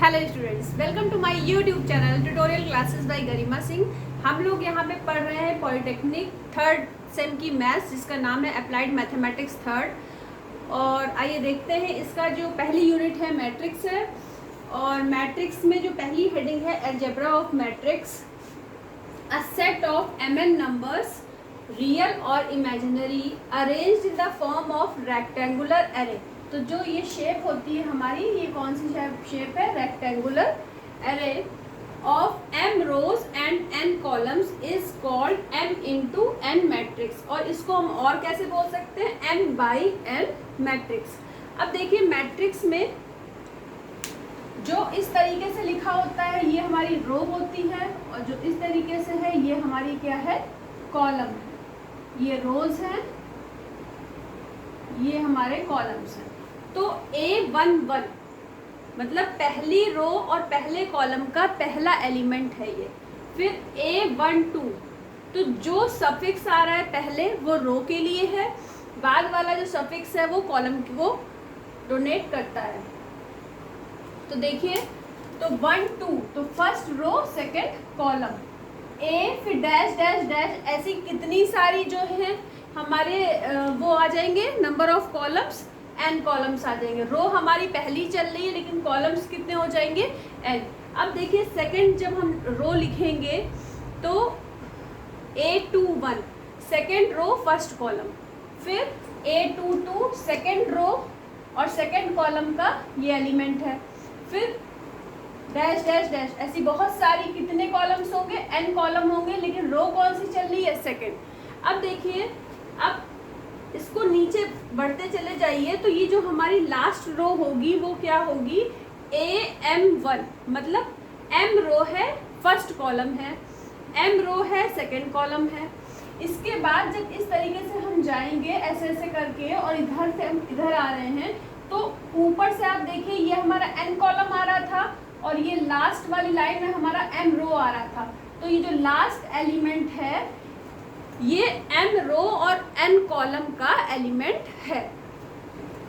Hello students, welcome to my YouTube channel tutorial classes by Garima Singh. हम लोग यहाँ पे पढ़ रहे हैं पॉलिटेक्निक थर्ड सेम की मैथ्स, जिसका नाम है अप्लाइड मैथमेटिक्स थर्ड। और आइए देखते हैं, इसका जो पहली यूनिट है मैट्रिक्स है। और मैट्रिक्स में जो पहली हेडिंग है algebra of matrix, a set of mn numbers real और imaginary arranged in the form of rectangular array. तो जो ये शेप होती है हमारी, ये कौन सी शेप है? Rectangular array of m rows and n columns is called m into n matrix. और इसको हम और कैसे बोल सकते हैं? m by n matrix. अब देखिए, मैट्रिक्स में जो इस तरीके से लिखा होता है ये हमारी रो होती है, और जो इस तरीके से है ये हमारी क्या है? कॉलम है। ये रोज हैं, ये हमारे कॉलम्स हैं। तो A11 मतलब पहली रो और पहले कॉलम का पहला एलिमेंट है ये। फिर A12, तो जो सफिक्स आ रहा है पहले वो रो के लिए है, बाद वाला जो सफिक्स है वो कॉलम को डोनेट करता है। तो देखिए, तो 1 2 तो फर्स्ट रो सेकंड कॉलम, ए फिर डैश डैश डैश, ऐसी कितनी सारी जो है हमारे वो आ जाएंगे number of columns, n columns आ जाएंगे। रो हमारी पहली चल रही है लेकिन कॉलम्स कितने हो जाएंगे? n। अब देखिए, सेकंड जब हम रो लिखेंगे तो A21 second row first column, फिर A22 सेकंड रो और सेकंड कॉलम का ये एलिमेंट है, फिर डैश डैश डैश, ऐसी बहुत सारी कितने कॉलम्स होंगे? n कॉलम होंगे, लेकिन रो कौन सी चल रही है? सेकंड। अब देखिए, अब इसको नीचे बढ़ते चले जाइए तो ये जो हमारी लास्ट रो होगी वो क्या होगी? AM1 मतलब m रो है फर्स्ट कॉलम है, m रो है सेकंड कॉलम है। इसके बाद जब इस तरीके से हम जाएंगे ऐसे ऐसे करके और इधर से हम इधर आ रहे हैं, तो ऊपर से आप देखिए ये हमारा n कॉलम आ रहा था और ये लास्ट वाली लाइन में हमारा m रो आ रहा था। तो ये जो लास्ट एलिमेंट है ये m रो और n कॉलम का एलिमेंट है।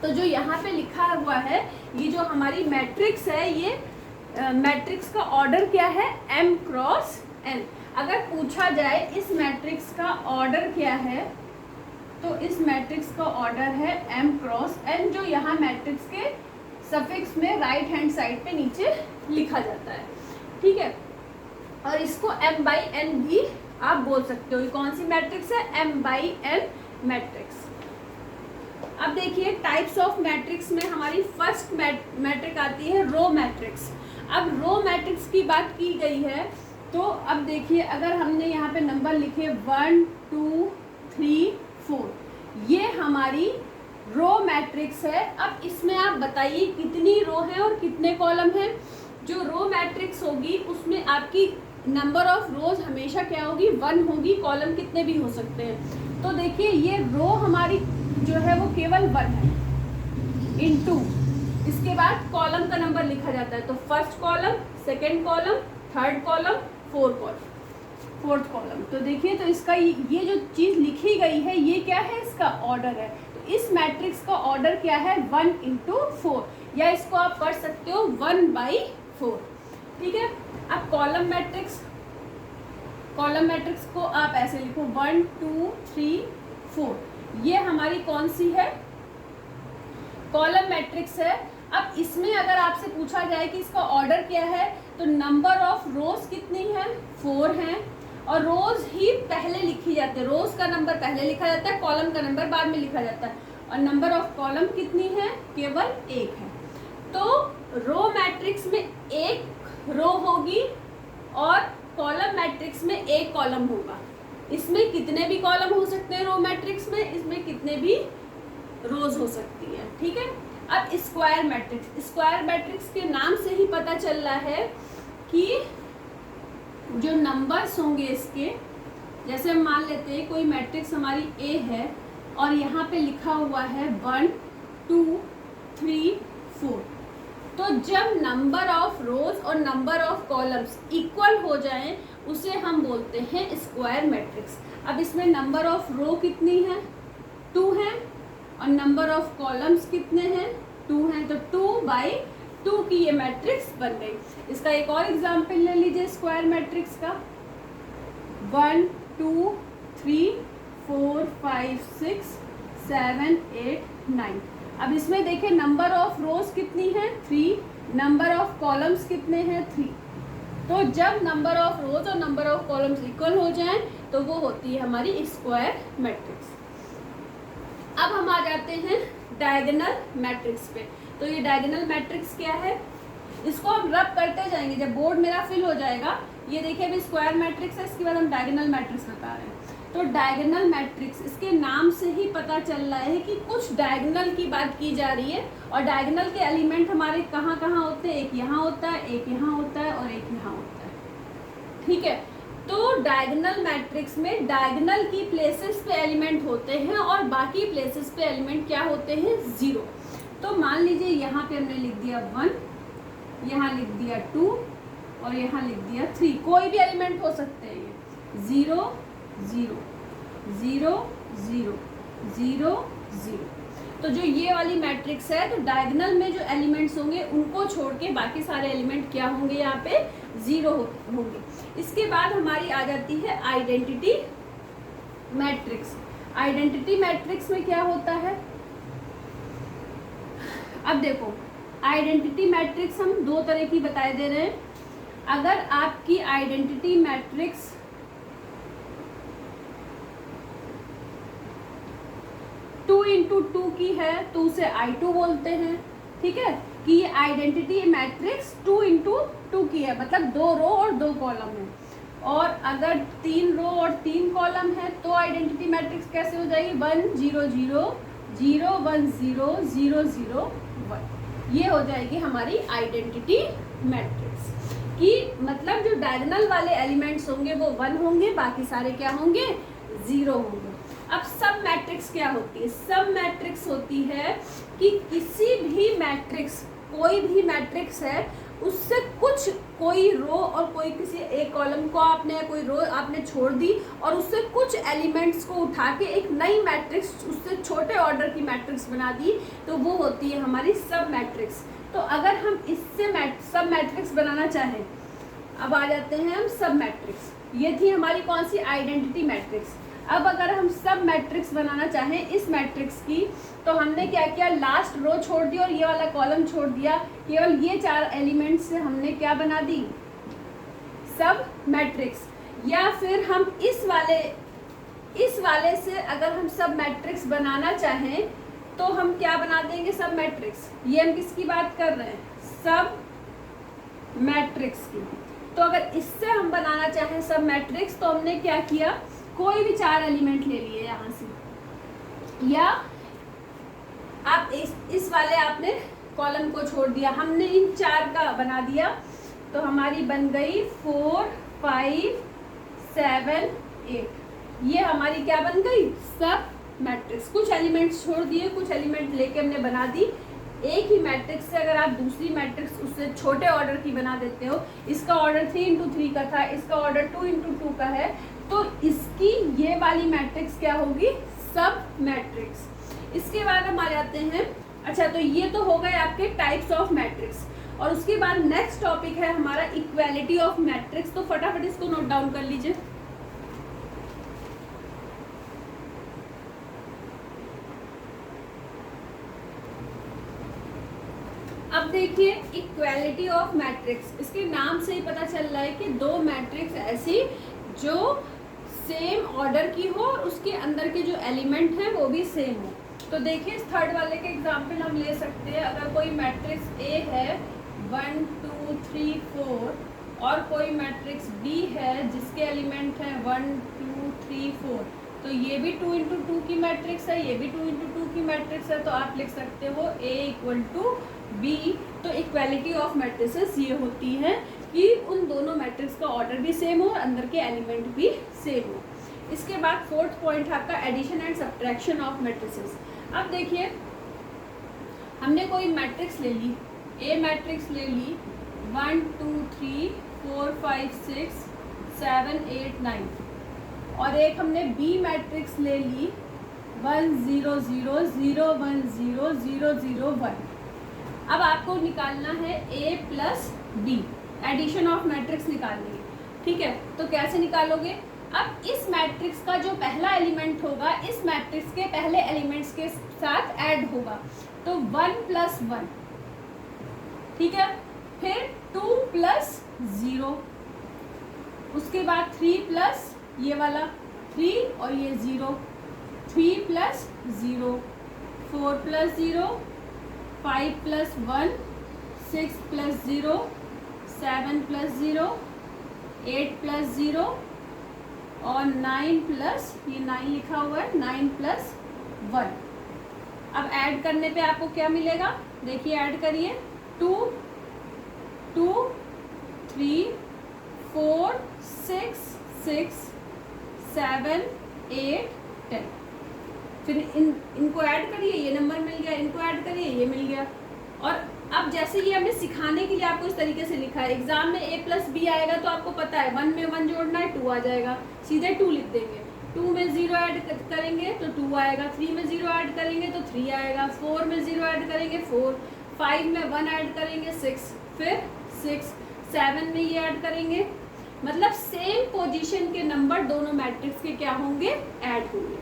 तो जो यहाँ पे लिखा हुआ है, ये जो हमारी मैट्रिक्स है, ये मैट्रिक्स का ऑर्डर क्या है? m cross n। अगर पूछा जाए इस मैट्रिक्स का ऑर्डर क्या है, तो इस मैट्रिक्स का ऑर्डर है m क्रॉस n, जो यहाँ मैट्रिक्स के सफिक्स में राइट हैंड साइड पे नीचे लिखा जाता है। ठीक है, और इसको m बाई n भी आप बोल सकते हो। ये कौन सी मैट्रिक्स है? m by n matrix. अब देखिए, टाइप्स ऑफ मैट्रिक्स में हमारी फर्स्ट मैट्रिक आती है रो मैट्रिक्स। अब रो मैट्रिक्स की बात की गई है, तो अब देखिए, अगर हमने यहाँ पे नंबर लिखे 1 2 3 4, ये हमारी रो मैट्रिक्स है। अब इसमें आप बताइए कितनी रो है और कितने कॉलम है? जो रो मैट्रिक्स होगी उसमें आपकी नंबर ऑफ रोज हमेशा क्या होगी? 1 होगी। कॉलम कितने भी हो सकते हैं। तो देखिए, ये रो हमारी जो है वो केवल 1 है इनटू, इसके बाद कॉलम का नंबर लिखा जाता है। तो first column, second column, third column, fourth column. तो देखिए, तो इसका ये जो चीज लिखी गई है ये क्या है? इसका ऑर्डर है। तो इस मैट्रिक्स का ऑर्डर क्या है? 1 इंटू 4, या इसको आप पढ़ सकते हो 1 बाई 4। ठीक है। अब कॉलम मैट्रिक्स को आप ऐसे लिखो 1 2 3 4, ये हमारी कौन सी है? कॉलम मैट्रिक्स है। अब इसमें अगर आपसे पूछा जाए कि इसका ऑर्डर क्या है, तो नंबर ऑफ रोज कितनी है? 4 हैं, और रोज ही पहले लिखी जाती है। रोज का नंबर पहले लिखा जाता है, कॉलम का नंबर बाद में लिखा जाता है। और नंबर ऑफ कॉलम कितनी है? केवल 1 है। तो रो मैट्रिक्स में 1 रो होगी और कॉलम मैट्रिक्स में 1 कॉलम होगा। इसमें कितने भी कॉलम हो सकते हैं रो मैट्रिक्स में, इसमें कितने भी रोज हो सकती है। ठीक है। अब स्क्वायर मैट्रिक्स के नाम से ही पता चल रहा है कि जो नंबर्स होंगे इसके, जैसे हम मान लेते हैं कोई मैट्रिक्स हमारी A है और यहाँ पे लिखा हुआ है 1 2 3 4, तो जब नंबर ऑफ रोज और नंबर ऑफ कॉलम्स इक्वल हो जाएं उसे हम बोलते हैं स्क्वायर मैट्रिक्स। अब इसमें नंबर ऑफ रो कितनी है? 2 है, और नंबर ऑफ कॉलम्स कितने हैं? 2 हैं। तो 2 बाई 2 की ये मैट्रिक्स बन गई। इसका एक और एग्जाम्पल ले लीजिए स्क्वायर मैट्रिक्स का, 1 2 3 4 5 6 7 8 9। अब इसमें देखिए नंबर ऑफ रोज कितनी है 3, नंबर ऑफ कॉलम्स कितने हैं 3। तो जब नंबर ऑफ रोज और नंबर ऑफ कॉलम्स इक्वल हो जाएं तो वो होती है हमारी स्क्वायर मैट्रिक्स। अब हम आ जाते हैं डायगोनल मैट्रिक्स पे। तो ये डायगोनल मैट्रिक्स क्या है, इसको हम रब करते जाएंगे जब बोर्ड मेरा फिल हो जाएगा। ये देखिए अभी स्क्वायर मैट्रिक्स है, इसके बाद हम डायगोनल मैट्रिक्स बता रहे हैं। तो डायगोनल मैट्रिक्स, इसके नाम से ही पता चल रहा है कि कुछ डायगोनल की बात की जा रही है, और डायगोनल के एलिमेंट हमारे कहाँ कहाँ होते हैं, एक यहाँ होता है, एक यहाँ होता है और एक यहाँ होता है, ठीक है। तो डायगोनल मैट्रिक्स में डायगोनल की प्लेसेस पे एलिमेंट होते हैं और बाकी प्लेसेस पे एलिमेंट क्या होते हैं 0। तो मान लीजिए यहाँ पे हमने लिख दिया 1, यहाँ लिख दिया 2 और यहाँ लिख दिया 3, कोई भी एलिमेंट हो सकते हैं ये 0 0 0 0 0 0। तो जो ये वाली मैट्रिक्स है, तो डायगोनल में जो एलिमेंट्स होंगे उनको छोड़ के बाकी सारे एलिमेंट क्या होंगे यहाँ पे 0 होंगे। इसके बाद हमारी आ जाती है आइडेंटिटी मैट्रिक्स। आइडेंटिटी मैट्रिक्स में क्या होता है, अब देखो आइडेंटिटी मैट्रिक्स हम दो तरह की बताए दे रहे हैं। अगर आपकी identity matrix two into two की है तो उसे I2 बोलते हैं, ठीक है, कि ये आइडेंटिटी मैट्रिक्स 2 इंटू 2 की है, मतलब 2 रो और 2 कॉलम है। और अगर 3 रो और 3 कॉलम है तो आइडेंटिटी मैट्रिक्स कैसे हो जाएगी 1 0 0 0 1 0 0 0 1। ये हो जाएगी हमारी आइडेंटिटी मैट्रिक्स कि मतलब जो डायगोनल वाले एलिमेंट्स होंगे वो 1 होंगे, बाकी सारे क्या होंगे 0 होंगे। अब सब मैट्रिक्स क्या होती है, सब मैट्रिक्स होती है कि किसी भी मैट्रिक्स, कोई भी मैट्रिक्स है उससे कुछ कोई रो और कोई किसी एक कॉलम को आपने कोई रो आपने छोड़ दी और उससे कुछ एलिमेंट्स को उठा के एक नई मैट्रिक्स उससे छोटे ऑर्डर की मैट्रिक्स बना दी, तो वो होती है हमारी सब मैट्रिक्स। तो अगर हम इससे सब मैट्रिक्स बनाना चाहें, अब आ जाते हैं हम सब मैट्रिक्स। ये थी हमारी कौन सी आइडेंटिटी मैट्रिक्स। अब अगर हम सब मैट्रिक्स बनाना चाहें इस मैट्रिक्स की, तो हमने क्या किया, लास्ट रो छोड़ दी और ये वाला कॉलम छोड़ दिया, केवल ये 4 एलिमेंट से हमने क्या बना दी सब मैट्रिक्स। या फिर हम इस वाले से अगर हम सब मैट्रिक्स बनाना चाहें तो हम क्या बना देंगे सब मैट्रिक्स। ये हम किसकी बात कर रहे हैं, सब मैट्रिक्स की। तो अगर इससे हम बनाना चाहें सब मैट्रिक्स तो हमने क्या किया, कोई भी 4 एलिमेंट ले लिए यहाँ से, या आप इस वाले आपने कॉलम को छोड़ दिया, हमने इन 4 का बना दिया, तो हमारी बन गई 4 5 7 8। ये हमारी क्या बन गई सब मैट्रिक्स। कुछ एलिमेंट्स छोड़ दिए, कुछ एलिमेंट लेके हमने बना दी। एक ही मैट्रिक्स से अगर आप दूसरी मैट्रिक्स उससे छोटे ऑर्डर की बना देते हो, इसका ऑर्डर 3 इंटू 3 का था, इसका ऑर्डर 2 इंटू 2 का है, तो इसकी ये वाली मैट्रिक्स क्या होगी सब मैट्रिक्स। इसके बाद हम आ जाते हैं, अच्छा तो ये तो हो गए आपके टाइप्स ऑफ मैट्रिक्स, और उसके बाद नेक्स्ट टॉपिक है हमारा इक्वालिटी ऑफ मैट्रिक्स। तो फटाफट इसको नोट डाउन कर लीजिए। अब देखिए इक्वालिटी ऑफ मैट्रिक्स, इसके नाम से ही पता चल रहा है कि 2 मैट्रिक्स ऐसी जो सेम ऑर्डर की हो और उसके अंदर के जो एलिमेंट हैं वो भी सेम हो। तो देखिए इस थर्ड वाले के एग्जांपल हम ले सकते हैं। अगर कोई मैट्रिक्स A है 1 2 3 4 और कोई मैट्रिक्स B है जिसके एलिमेंट हैं 1 2 3 4, तो ये भी 2 इंटू 2 की मैट्रिक्स है, ये भी 2 इंटू 2 की मैट्रिक्स है, तो आप लिख सकते हो A इक्वल टू B। तो इक्वालिटी ऑफ मैट्रिसेस ये होती है कि उन दोनों मैट्रिक्स का ऑर्डर भी सेम हो और अंदर के एलिमेंट भी सेम हो। इसके बाद 4th पॉइंट आपका addition and subtraction of matrices. अब देखिए हमने कोई मैट्रिक्स ले ली, A मैट्रिक्स ले ली 1 2 3 4 5 6 7 8 9, और एक हमने B मैट्रिक्स ले ली 1 0 0 0 1 0 0 0 1। अब आपको निकालना है A plus B, addition of matrix निकालनी है, ठीक है। तो कैसे निकालोगे? अब इस मैट्रिक्स का जो पहला एलिमेंट होगा इस मैट्रिक्स के पहले एलिमेंट्स के साथ ऐड होगा, तो 1 प्लस 1, ठीक है। फिर 2 प्लस 0, उसके बाद 3 प्लस ये वाला 3 और ये 0, 3 plus 0, 4 plus 0, 5 plus 1, 6 plus 0, 7 plus 0, 8 plus 0 और 9 प्लस, ये 9 लिखा हुआ है, 9 प्लस 1। अब ऐड करने पे आपको क्या मिलेगा? देखिए ऐड करिए, 2 2 3 4 6 6 7 8 10। फिर इनको ऐड करिए, ये नंबर मिल गया, इनको ऐड करिए, ये मिल गया। और अब जैसे ये हमने सिखाने के लिए आपको इस तरीके से लिखा है, एग्जाम में A प्लस बी आएगा तो आपको पता है 1 में 1 जोड़ना है, 2 आ जाएगा, सीधे 2 लिख देंगे। 2 में 0 ऐड करेंगे तो 2 आएगा, 3 में 0 ऐड करेंगे तो 3 आएगा, 4 में 0 ऐड करेंगे 4, 5 में 1 ऐड करेंगे 6, फिर 6, 7 में ये ऐड करेंगे। मतलब सेम पोजीशन के नंबर दोनों मैट्रिक्स के क्या होंगे? ऐड होंगे,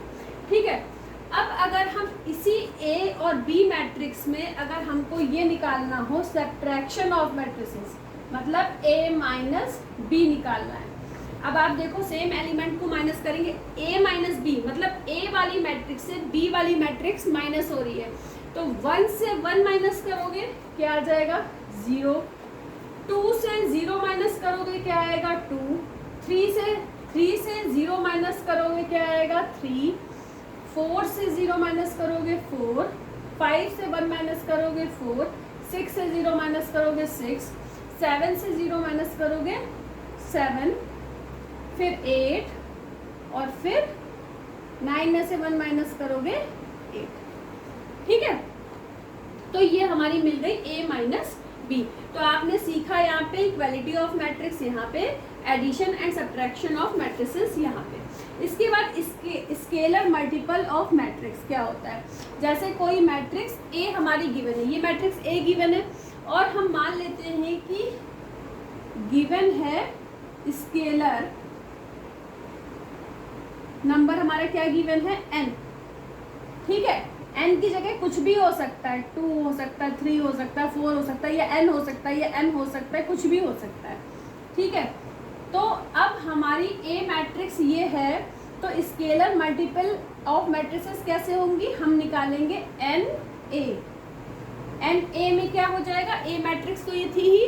ठीक है। अब अगर हम इसी A और B मैट्रिक्स में अगर हमको ये निकालना हो सब्ट्रैक्शन ऑफ मैट्रिसेस, मतलब A माइनस B निकालना है। अब आप देखो सेम एलिमेंट को माइनस करेंगे, A माइनस B मतलब A वाली मैट्रिक्स से B वाली मैट्रिक्स माइनस हो रही है, तो 1 से 1 माइनस करोगे क्या आ जाएगा? 0। 2 से 0 माइनस करोगे क्या आएगा? 2। 3 से 0 माइनस करोगे क्या आएगा? 3। 4 से 0 माइनस करोगे 4, 5 से 1 माइनस करोगे 4, 6 से 0 माइनस करोगे 6, 7 से 0 माइनस करोगे 7, फिर 8 और फिर 9 में से 1 माइनस करोगे 8, ठीक है। तो ये हमारी मिल गई A माइनस बी। तो आपने सीखा यहाँ पे इक्वालिटी ऑफ मैट्रिक्स, यहाँ पे addition and subtraction of matrices यहाँ पे। इसके बाद इसके स्केलर मल्टीपल ऑफ मैट्रिक्स क्या होता है? जैसे कोई मैट्रिक्स A हमारी गिवन है, ये मैट्रिक्स A गिवन है और हम मान लेते हैं कि गिवन है स्केलर नंबर, हमारा क्या गिवन है? n, ठीक है। n की जगह कुछ भी हो सकता है, 2 हो सकता है, 3 हो सकता है, 4 हो सकता है, या n हो सकता है, या n हो सकता है, कुछ भी हो सकता है, ठीक है। तो अब हमारी A मैट्रिक्स ये है, तो स्केलर मल्टीपल ऑफ मैट्रिसेस कैसे होंगी? हम निकालेंगे NA। NA में क्या हो जाएगा? A मैट्रिक्स तो ये थी ही,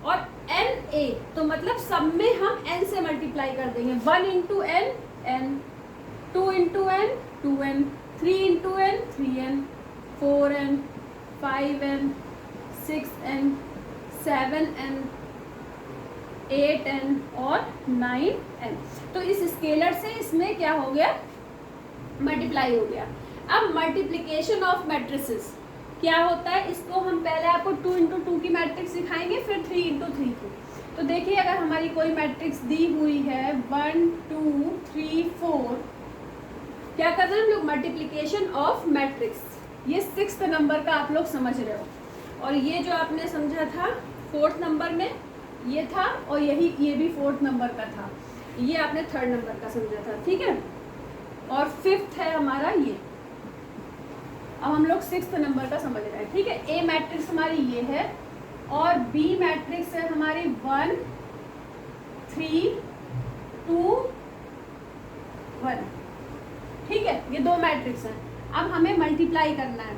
और NA तो मतलब सब में हम n से मल्टीप्लाई कर देंगे। 1 into n n, 2 into n 2n, 3 into n 3n, 4n, 5n, 6n, 7n, 8n और 9n। तो इस स्केलर से इसमें क्या हो गया? मल्टीप्लाई हो गया। अब मल्टीप्लिकेशन ऑफ मैट्रिसेस क्या होता है? इसको हम पहले आपको 2 इंटू 2 की मैट्रिक्स सिखाएंगे, फिर 3 इंटू 3 की। तो देखिए अगर हमारी कोई मैट्रिक्स दी हुई है 1 2 3 4, क्या कर रहे हैं हम लोग? Multiplication of matrix. ये 6th नंबर का आप लोग समझ रहे हो, और ये जो आपने समझा था 4th नंबर में ये था, और ये भी 4th नंबर का था, ये आपने 3rd नंबर का समझा था, ठीक है। और 5th है हमारा ये। अब हम लोग 6th नंबर का समझ रहे हैं, ठीक है। A मैट्रिक्स हमारी ये है और B मैट्रिक्स है हमारी 1 3 2 1, ठीक है। ये दो मैट्रिक्स हैं। अब हमें मल्टीप्लाई करना है,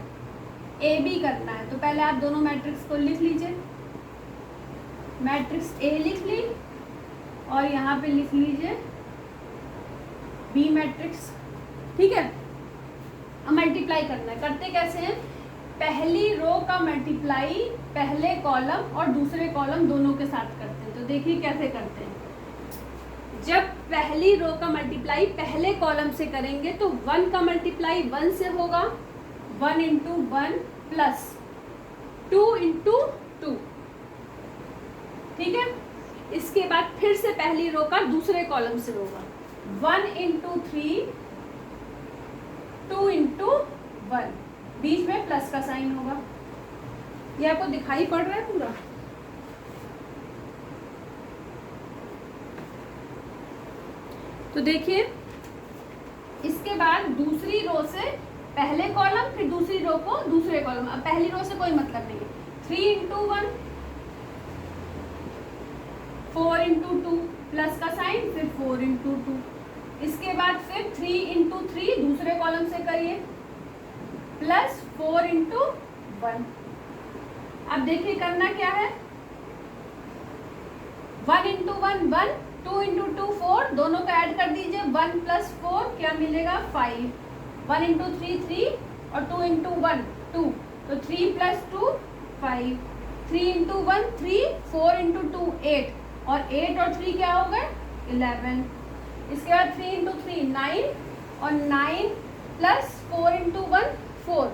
AB करना है, तो पहले आप दोनों मैट्रिक्स को लिख लीजिए। मैट्रिक्स A लिख ली और यहाँ पे लिख लीजिए B मैट्रिक्स, ठीक है। अब मल्टीप्लाई करना है, करते कैसे हैं? पहली रो का मल्टीप्लाई पहले कॉलम और दूसरे कॉलम दोनों के साथ करते हैं। तो देखिए कैसे करते हैं। जब पहली रो का मल्टीप्लाई पहले कॉलम से करेंगे तो 1 का मल्टीप्लाई 1 से होगा, 1 इंटू 1 प्लस 2 इंटू 2, ठीक है। इसके बाद फिर से पहली रो का दूसरे कॉलम से होगा 1 इंटू 3 2 इंटू 1, बीच में प्लस का साइन होगा, ये आपको दिखाई पड़ रहा है पूरा? तो देखिए, इसके बाद दूसरी रो से पहले कॉलम, फिर दूसरी रो को दूसरे कॉलम। अब पहली रो से कोई मतलब नहीं है। 3 इंटू 1, 4 इंटू 2, प्लस का साइन, फिर 4 इंटू 2। इसके बाद फिर 3 इंटू 3 दूसरे कॉलम से करिए, प्लस 4 इंटू 1। अब देखिए करना क्या है, 1 इंटू 1 1, 2 इंटू 2 4, दोनों का ऐड कर दीजिए, 1 प्लस 4 क्या मिलेगा 5, 1 इंटू 3 3 और 2 इंटू 1 2, तो 3 प्लस 2 5, 3 इंटू 1 3, 4 इंटू 2 8, और 8 और 3 क्या हो गए 11। इसके बाद 3 इंटू 3 9, और 9 प्लस 4 इंटू 1 4,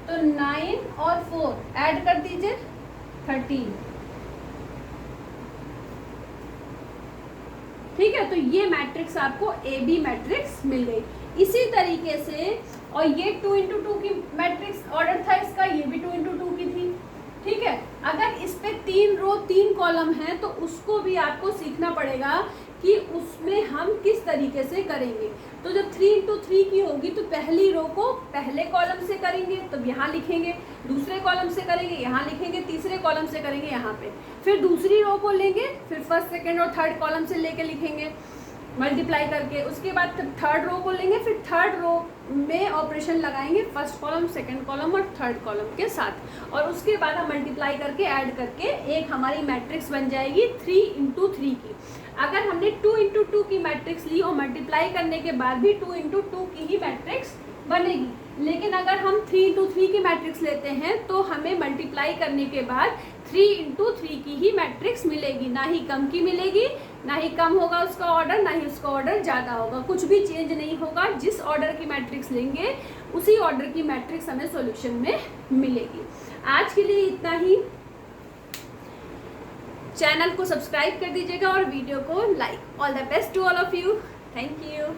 तो 9 और 4 ऐड कर दीजिए 13। ठीक है, तो ये मैट्रिक्स आपको ए बी मैट्रिक्स मिल गई। इसी तरीके से, और ये 2 इंटू 2 की मैट्रिक्स ऑर्डर था इसका, ये भी 2 इंटू 2 की थी। ठीक है, अगर इस पे 3 रो 3 कॉलम है तो उसको भी आपको सीखना पड़ेगा कि उसमें हम किस तरीके से करेंगे। तो जब 3 इंटू 3 की होगी तो पहली रो को पहले कॉलम से करेंगे, तो यहाँ लिखेंगे, दूसरे कॉलम से करेंगे, यहाँ लिखेंगे, तीसरे कॉलम से करेंगे यहाँ पे, फिर दूसरी रो को लेंगे, फिर फर्स्ट सेकंड और थर्ड कॉलम से लेके लिखेंगे मल्टीप्लाई करके। उसके बाद थर्ड रो को लेंगे, फिर थर्ड रो में ऑपरेशन लगाएंगे फर्स्ट कॉलम, सेकंड कॉलम और थर्ड कॉलम के साथ, और उसके बाद हम मल्टीप्लाई करके ऐड करके एक हमारी मैट्रिक्स बन जाएगी 3 इंटू 3 की। अगर हमने 2 इंटू 2 की मैट्रिक्स ली और मल्टीप्लाई करने के बाद भी 2 इंटू 2 की ही मैट्रिक्स बनेगी, लेकिन अगर हम 3 इंटू 3 की मैट्रिक्स लेते हैं तो हमें मल्टीप्लाई करने के बाद 3 इंटू 3 की ही मैट्रिक्स मिलेगी, ना ही कम की मिलेगी, ना ही कम होगा उसका ऑर्डर, ना ही उसका ऑर्डर ज़्यादा होगा, कुछ भी चेंज नहीं होगा। जिस ऑर्डर की मैट्रिक्स लेंगे उसी ऑर्डर की मैट्रिक्स हमें सॉल्यूशन में मिलेगी। आज के लिए इतना ही। चैनल को सब्सक्राइब कर दीजिएगा और वीडियो को like. All the best to all of you. Thank you.